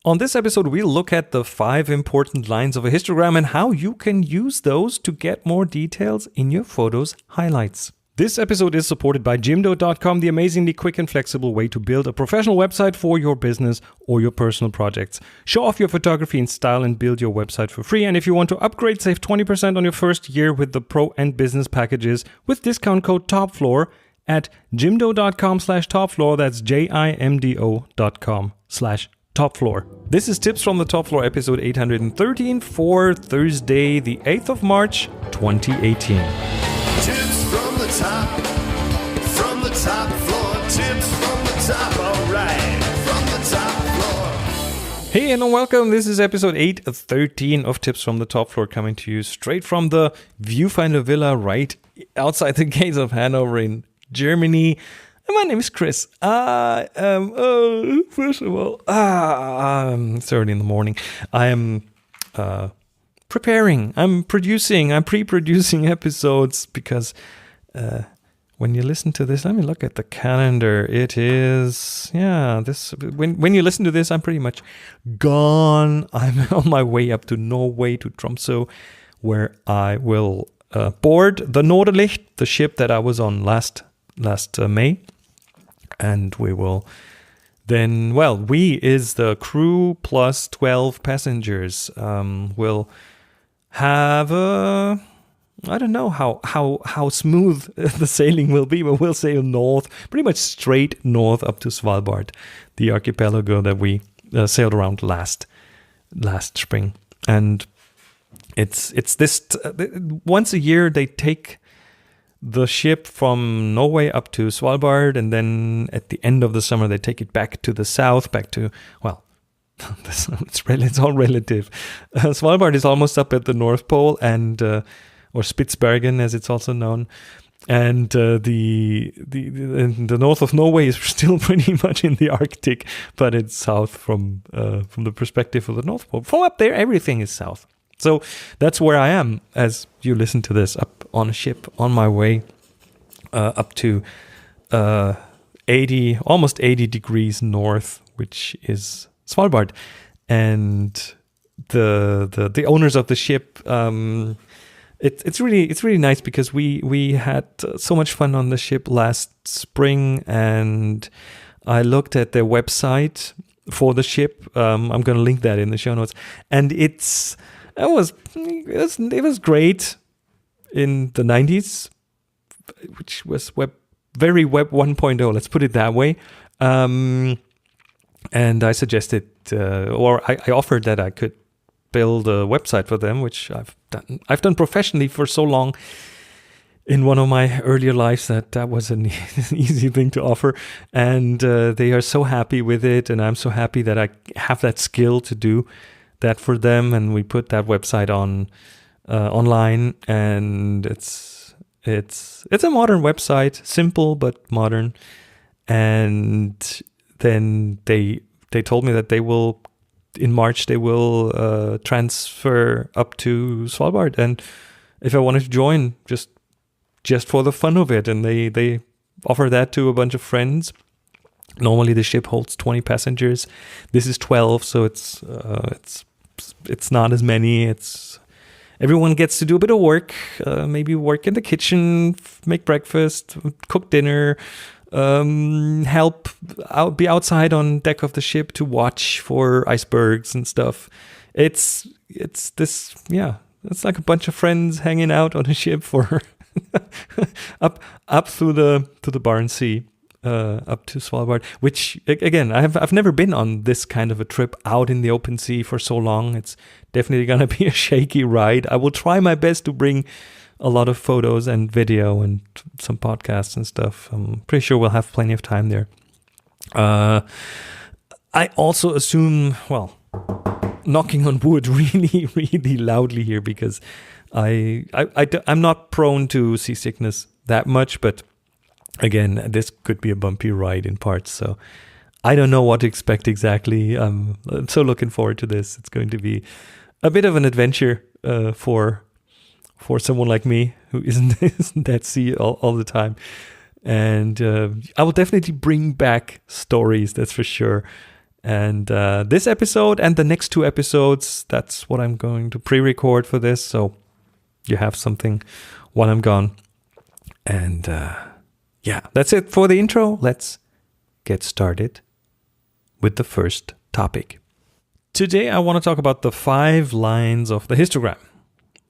On this episode, we'll look at the 5 important lines of a histogram and how you can use those to get more details in your photos' highlights. This episode is supported by Jimdo.com, the amazingly quick and flexible way to build a professional website for your business or your personal projects. Show off your photography in style and build your website for free. And if you want to upgrade, save 20% on your first year with the Pro and Business packages with discount code TOPFLOOR at jimdo.com/topfloor. That's jimdo.com/topfloor. This is Tips from the Top Floor, episode 813 for Thursday, the 8th of March, 2018. Tips from the top floor, tips from the top, alright, from the top floor. Hey and welcome, this is episode 813 of Tips from the Top Floor, coming to you straight from the Viewfinder Villa right outside the gates of Hanover in Germany. My name is Chris. First of all, it's early in the morning. I am preparing, I'm pre-producing episodes because when you listen to this, let me look at the calendar. It is, when you listen to this, I'm pretty much gone. I'm on my way up to Norway, to Tromsø, where I will board the Norderlicht, the ship that I was on last May. And we will then, we is the crew plus 12 passengers. We'll have I don't know how smooth the sailing will be, but we'll sail north, pretty much straight north up to Svalbard, the archipelago that we sailed around last spring. And it's this once a year they take the ship from Norway up to Svalbard, and then at the end of the summer they take it back to the south, it's all relative. Svalbard is almost up at the North Pole, and or Spitsbergen as it's also known, and the north of Norway is still pretty much in the Arctic, but it's south from the perspective of the North Pole. From up there, everything is south. So that's where I am as you listen to this, up on a ship on my way up to almost 80 degrees north, which is Svalbard. And the owners of the ship, it's really nice because we had so much fun on the ship last spring, and I looked at their website for the ship. I'm going to link that in the show notes, and it was great in the 90s, which was very web 1.0, let's put it that way. And I suggested, or I offered that I could build a website for them, which I've done professionally for so long in one of my earlier lives that was an easy thing to offer. And they are so happy with it, and I'm so happy that I have that skill to do that for them. And we put that website on online, and it's a modern website, simple but modern. And then they told me that in March they will transfer up to Svalbard, and if I wanted to join, just for the fun of it, and they offer that to a bunch of friends. Normally the ship holds 20 passengers. This is 12, so it's not as many. Everyone gets to do a bit of work, maybe work in the kitchen, make breakfast, cook dinner, be outside on deck of the ship to watch for icebergs and stuff. It's like a bunch of friends hanging out on a ship for up through the Barents Sea, up to Svalbard, which again, I've never been on this kind of a trip out in the open sea for so long. It's definitely gonna be a shaky ride. I will try my best to bring a lot of photos and video and some podcasts and stuff. I'm pretty sure we'll have plenty of time there. I also assume, knocking on wood really, really loudly here, because I'm not prone to seasickness that much, but again, this could be a bumpy ride in parts, so I don't know what to expect exactly. I'm so looking forward to this. It's going to be a bit of an adventure for someone like me who isn't at sea all the time. And I will definitely bring back stories, that's for sure. And this episode and the next 2 episodes, that's what I'm going to pre-record for this. So you have something while I'm gone. And yeah, that's it for the intro. Let's get started with the first topic. Today, I want to talk about the 5 lines of the histogram.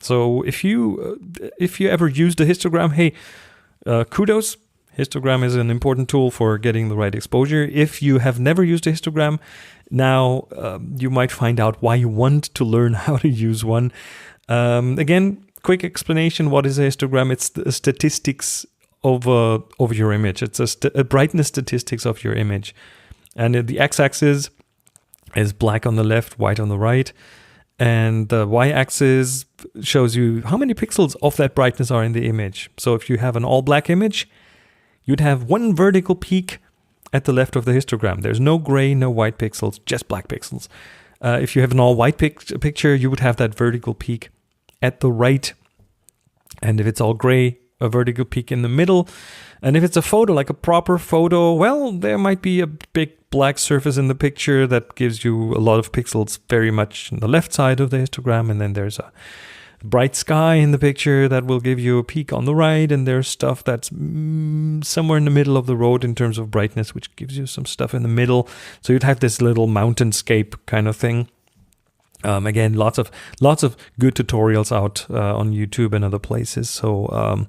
So if you ever used a histogram, hey, kudos. Histogram is an important tool for getting the right exposure. If you have never used a histogram, now you might find out why you want to learn how to use one. Again, quick explanation: what is a histogram? It's the statistics of your image. It's a brightness statistics of your image, and the x-axis is black on the left, white on the right. And the y-axis shows you how many pixels of that brightness are in the image. So if you have an all-black image, you'd have 1 vertical peak at the left of the histogram. There's no gray, no white pixels, just black pixels. If you have an all-white picture, you would have that vertical peak at the right. And if it's all gray, a vertical peak in the middle. And if it's a photo, like a proper photo, well, there might be a big black surface in the picture that gives you a lot of pixels very much on the left side of the histogram. And then there's a bright sky in the picture that will give you a peak on the right. And there's stuff that's somewhere in the middle of the road in terms of brightness, which gives you some stuff in the middle. So you'd have this little mountainscape kind of thing. Again, lots of good tutorials out on YouTube and other places. So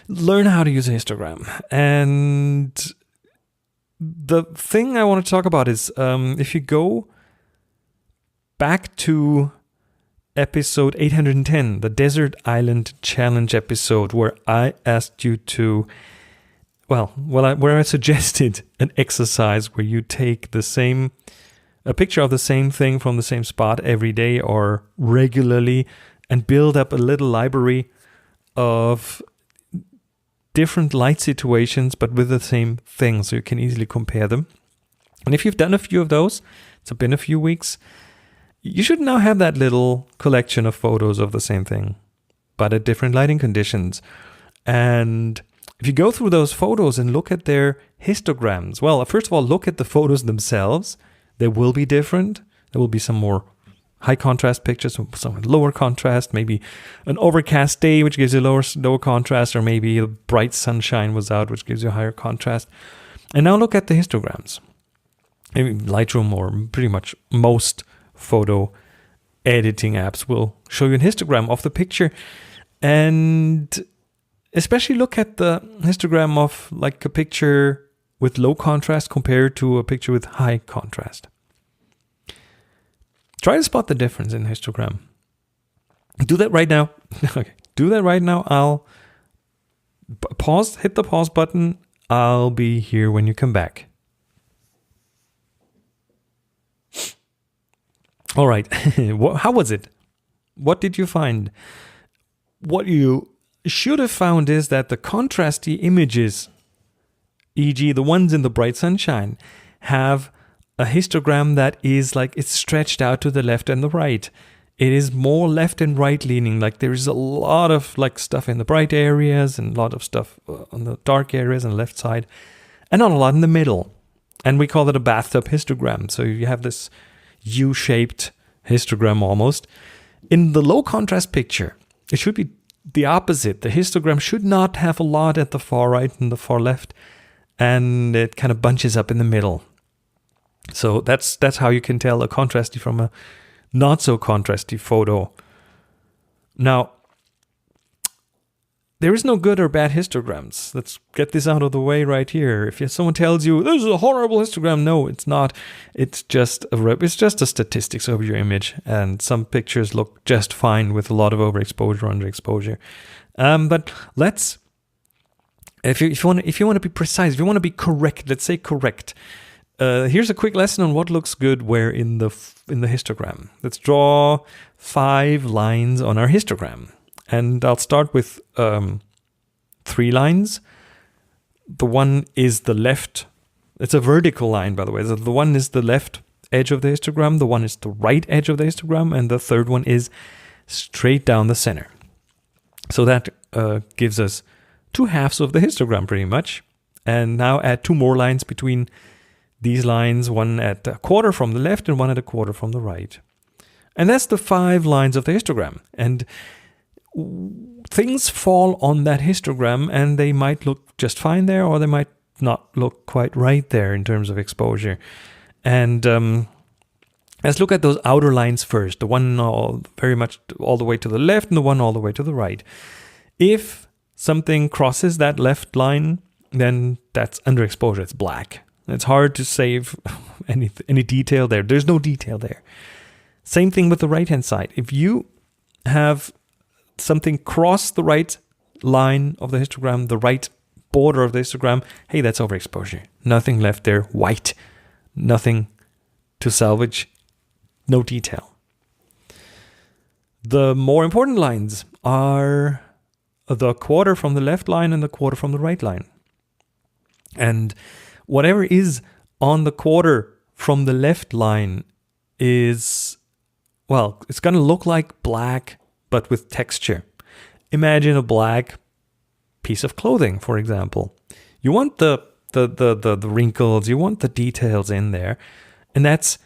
learn how to use a histogram. And the thing I want to talk about is if you go back to episode 810, the Desert Island Challenge episode, where I asked you to, where I suggested an exercise where you take a picture of the same thing from the same spot every day or regularly and build up a little library of different light situations, but with the same thing, so you can easily compare them. And if you've done a few of those, it's been a few weeks, you should now have that little collection of photos of the same thing, but at different lighting conditions. And if you go through those photos and look at their histograms, well, first of all, look at the photos themselves. They will be different. There will be some more high contrast pictures, some lower contrast, maybe an overcast day, which gives you lower contrast, or maybe a bright sunshine was out, which gives you higher contrast. And now look at the histograms. Maybe Lightroom or pretty much most photo editing apps will show you a histogram of the picture. And especially look at the histogram of like a picture with low contrast compared to a picture with high contrast. Try to spot the difference in histogram. Do that right now. Okay, do that right now. I'll hit the pause button. I'll be here when you come back. All right. How was it? What did you find? What you should have found is that the contrasty images, e.g. the ones in the bright sunshine, have a histogram that is like it's stretched out to the left and the right. It is more left and right leaning. Like there is a lot of like stuff in the bright areas and a lot of stuff on the dark areas on the left side, and not a lot in the middle. And we call it a bathtub histogram. So you have this U-shaped histogram almost. In the low contrast picture, it should be the opposite. The histogram should not have a lot at the far right and the far left, and it kind of bunches up in the middle. So that's how you can tell a contrasty from a not so contrasty photo. Now, there is no good or bad histograms. Let's get this out of the way right here. If someone tells you this is a horrible histogram, no, it's not. It's just a statistics of your image, and some pictures look just fine with a lot of overexposure, underexposure. But let's, if you want to be precise, if you want to be correct, let's say correct. Here's a quick lesson on what looks good where in the histogram. Let's draw 5 lines on our histogram. And I'll start with 3 lines. The one is the left. It's a vertical line, by the way. The one is the left edge of the histogram. The one is the right edge of the histogram. And the third one is straight down the center. So that gives us 2 halves of the histogram pretty much. And now add 2 more lines between these lines, one at a quarter from the left and one at a quarter from the right. And that's the 5 lines of the histogram. And things fall on that histogram, and they might look just fine there, or they might not look quite right there in terms of exposure. And let's look at those outer lines first, the one very much all the way to the left and the one all the way to the right. If something crosses that left line, then that's underexposure. It's black. It's hard to save any detail there. There's no detail there. Same thing with the right-hand side. If you have something cross the right line of the histogram, the right border of the histogram, hey, that's overexposure. Nothing left there, white. Nothing to salvage. No detail. The more important lines are the quarter from the left line and the quarter from the right line. And whatever is on the quarter from the left line is, well, it's going to look like black, but with texture. Imagine a black piece of clothing, for example. You want the wrinkles, you want the details in there. And that's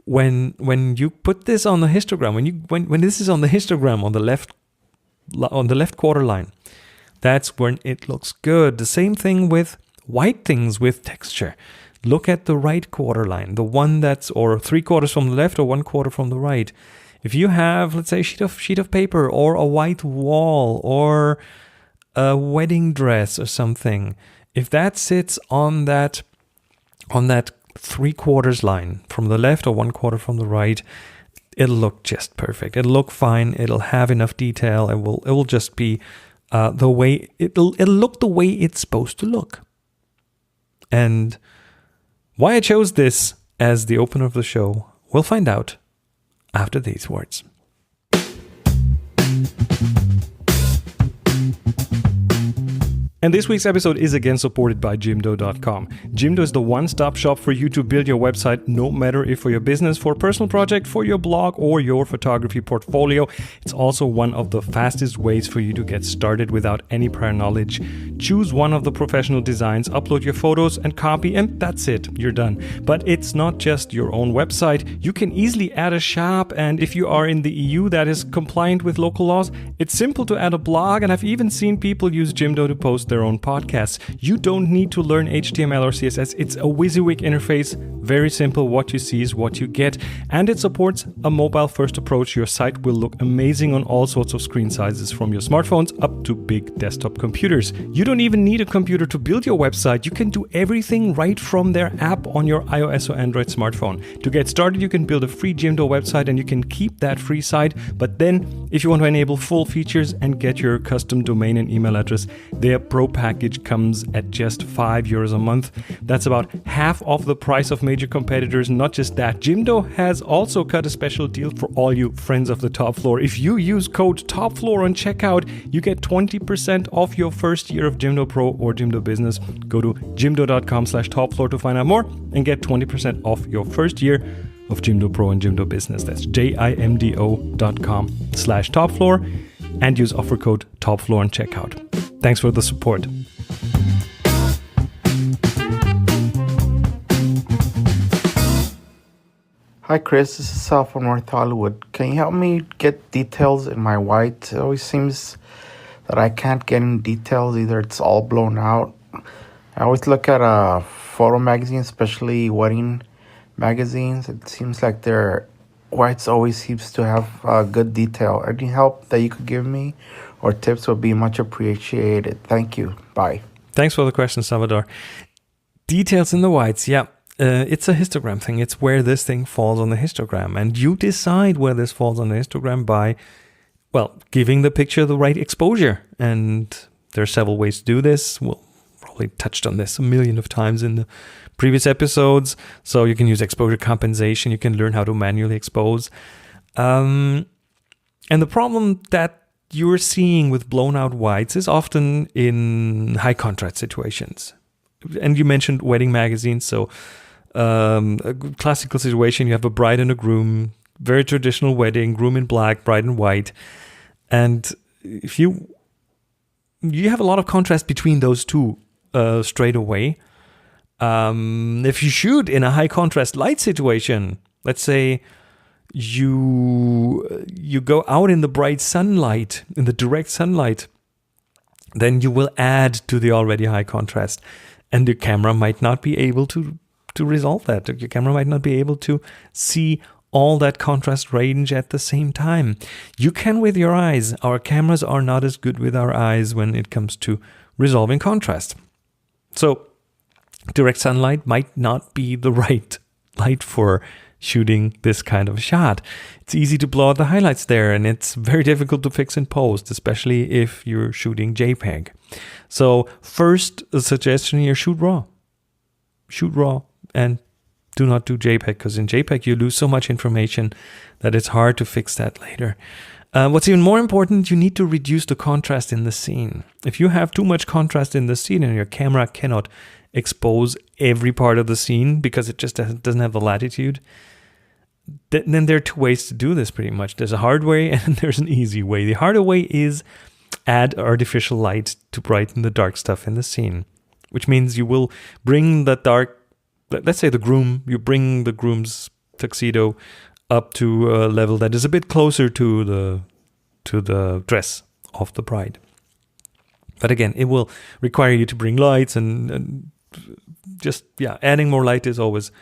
when you put this on the histogram, when this is on the histogram on the left quarter line, that's when it looks good. The same thing with white things with texture. Look at the right quarter line, the one that's or 3/4 from the left or 1/4 from the right. If you have, let's say, a sheet of paper or a white wall or a wedding dress or something, if that sits on that 3/4 line from the left or 1/4 from the right, it'll look just perfect. It'll look fine. It'll have enough detail. It will just be the way it'll look the way it's supposed to look. And why I chose this as the opener of the show, we'll find out after these words. And this week's episode is again supported by Jimdo.com. Jimdo is the one-stop shop for you to build your website, no matter if for your business, for a personal project, for your blog, or your photography portfolio. It's also one of the fastest ways for you to get started without any prior knowledge. Choose one of the professional designs, upload your photos and copy, and that's it. You're done. But it's not just your own website. You can easily add a shop, and if you are in the EU that is compliant with local laws, it's simple to add a blog, and I've even seen people use Jimdo to post their own podcasts. You don't need to learn HTML or CSS. It's a WYSIWYG interface. Very simple. What you see is what you get. And it supports a mobile-first approach. Your site will look amazing on all sorts of screen sizes, from your smartphones up to big desktop computers. You don't even need a computer to build your website. You can do everything right from their app on your iOS or Android smartphone. To get started, you can build a free Jimdo website and you can keep that free site. But then, if you want to enable full features and get your custom domain and email address, their Pro package comes at just €5 a month. That's about half of the price of major competitors. Not just that, Jimdo has also cut a special deal for all you friends of the Top Floor. If you use code TOPFLOOR on checkout, you get 20% off your first year of Jimdo Pro or Jimdo Business. Go to jimdo.com/topfloor to find out more and get 20% off your first year of Jimdo Pro and Jimdo Business. That's jimdo.com/topfloor and use offer code TOPFLOOR on checkout. Thanks for the support. Hi Chris, this is Sal from North Hollywood. Can you help me get details in my white? It always seems that I can't get any details. Either it's all blown out. I always look at photo magazines, especially wedding magazines. It seems like their whites always seems to have good detail. Any help that you could give me or tips would be much appreciated. Thank you. Bye. Thanks for the question, Salvador. Details in the whites, yeah. It's a histogram thing. It's where this thing falls on the histogram. And you decide where this falls on the histogram by, well, giving the picture the right exposure. And there are several ways to do this. We'll probably touched on this a million of times in the previous episodes. So you can use exposure compensation. You can learn how to manually expose. And the problem that you're seeing with blown out whites is often in high contrast situations. And you mentioned wedding magazines. So a classical situation, you have a bride and a groom, very traditional wedding, groom in black, bride in white. And if you have a lot of contrast between those two straight away. If you shoot in a high contrast light situation, let's say you go out in the bright sunlight, in the direct sunlight, then you will add to the already high contrast, and the camera might not be able to resolve that. Your camera might not be able to see all that contrast range at the same time. You can with your eyes. Our cameras are not as good with our eyes when it comes to resolving contrast. So direct sunlight might not be the right light for shooting this kind of shot. It's easy to blow out the highlights there, and it's very difficult to fix in post, especially if you're shooting JPEG. So first, a suggestion here, shoot raw. Shoot raw and do not do JPEG, because in JPEG you lose so much information that it's hard to fix that later. What's even more important, you need to reduce the contrast in the scene. If you have too much contrast in the scene and your camera cannot expose every part of the scene because it just doesn't have the latitude, then there are two ways to do this pretty much. There's a hard way and there's an easy way. The harder way is add artificial light to brighten the dark stuff in the scene, which means you will bring the dark, let's say the groom, you bring the groom's tuxedo up to a level that is a bit closer to the dress of the bride. But again, it will require you to bring lights and just, adding more light is always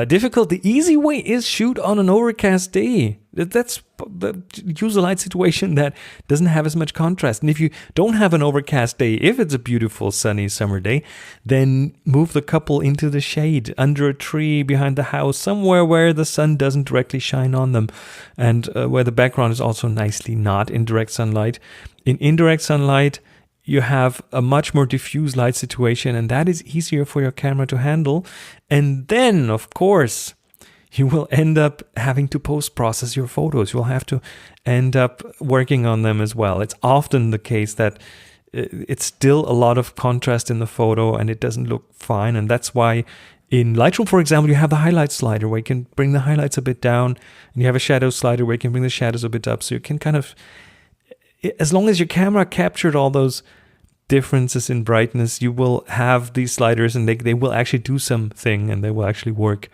difficult. The easy way is shoot on an overcast day. Use a light situation that doesn't have as much contrast. And if you don't have an overcast day, if it's a beautiful sunny summer day, then move the couple into the shade, under a tree, behind the house, somewhere where the sun doesn't directly shine on them, and where the background is also nicely not in direct sunlight. In indirect sunlight, you have a much more diffuse light situation, and that is easier for your camera to handle. And then, of course, you will end up having to post-process your photos. You'll have to end up working on them as well. It's often the case that it's still a lot of contrast in the photo and it doesn't look fine. And that's why in Lightroom, for example, you have the highlight slider where you can bring the highlights a bit down, and you have a shadow slider where you can bring the shadows a bit up. So you can kind of, as long as your camera captured all those differences in brightness, you will have these sliders and they will actually do something and they will actually work.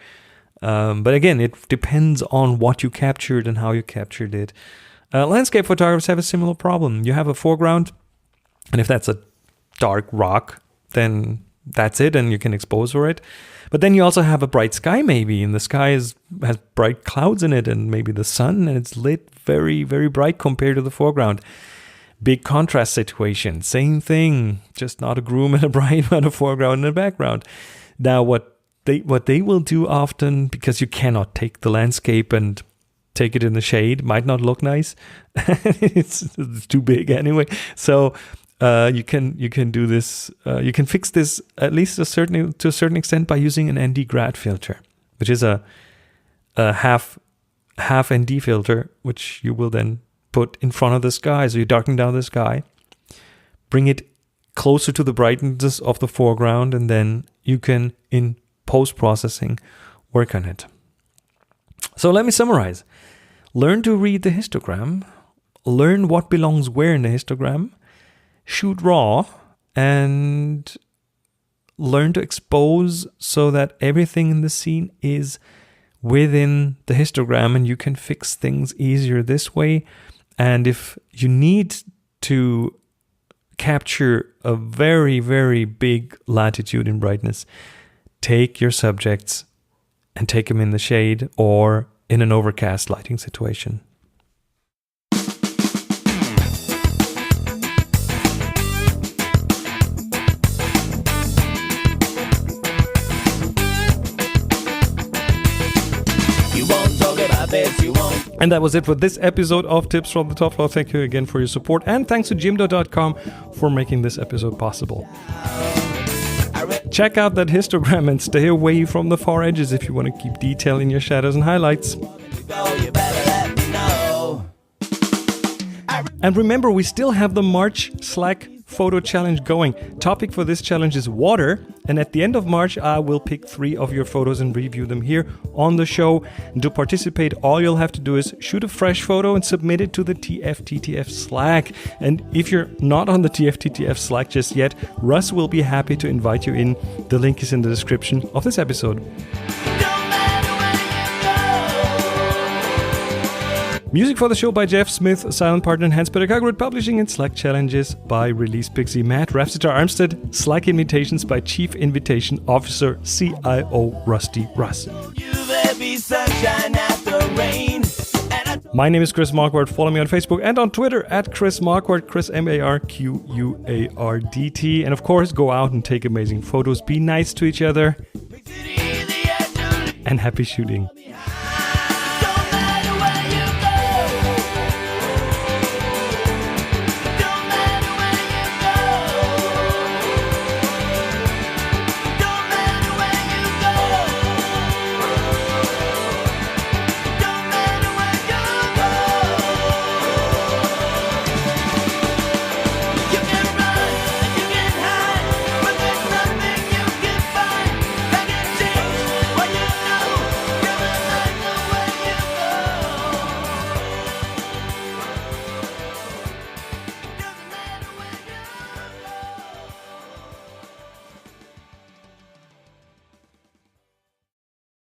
But again, it depends on what you captured and how you captured it. Landscape photographers have a similar problem. You have a foreground, and if that's a dark rock, then that's it, and you can expose for it. But then you also have a bright sky maybe, and the sky has bright clouds in it, and maybe the sun, and it's lit very, very bright compared to the foreground. Big contrast situation, same thing, just not a groom and a bride, but a foreground and a background. Now, what they will do often, because you cannot take the landscape and take it in the shade, might not look nice. it's too big anyway. So you can do this. You can fix this at least to a certain extent by using an ND grad filter, which is a half ND filter, which you will then put in front of the sky. So you darken down the sky, bring it closer to the brightness of the foreground, and then you can, in post-processing, work on it. So let me summarize. Learn to read the histogram, learn what belongs where in the histogram, shoot raw, and learn to expose so that everything in the scene is within the histogram, and you can fix things easier this way. And if you need to capture a very, very big latitude in brightness, take your subjects and take them in the shade or in an overcast lighting situation. And that was it for this episode of Tips from the Top Floor. Thank you again for your support, and thanks to Jimdo.com for making this episode possible. Check out that histogram and stay away from the far edges if you want to keep detail in your shadows and highlights. And remember, we still have the March Slack photo challenge going. Topic for this challenge is water. And at the end of March, I will pick 3 of your photos and review them here on the show. And to participate, all you'll have to do is shoot a fresh photo and submit it to the TFTTF Slack. And if you're not on the TFTTF Slack just yet, Russ will be happy to invite you in. The link is in the description of this episode. Music for the show by Jeff Smith, silent partner in Hans-Peter Kagrud Publishing, and Slack challenges by Release Pixie Matt, Rafsitar Armstead, Slack invitations by Chief Invitation Officer CIO Rusty Russ. My name is Chris Marquardt. Follow me on Facebook and on Twitter at Chris Marquardt, Chris MARQUARDT. And of course, go out and take amazing photos. Be nice to each other. And happy shooting.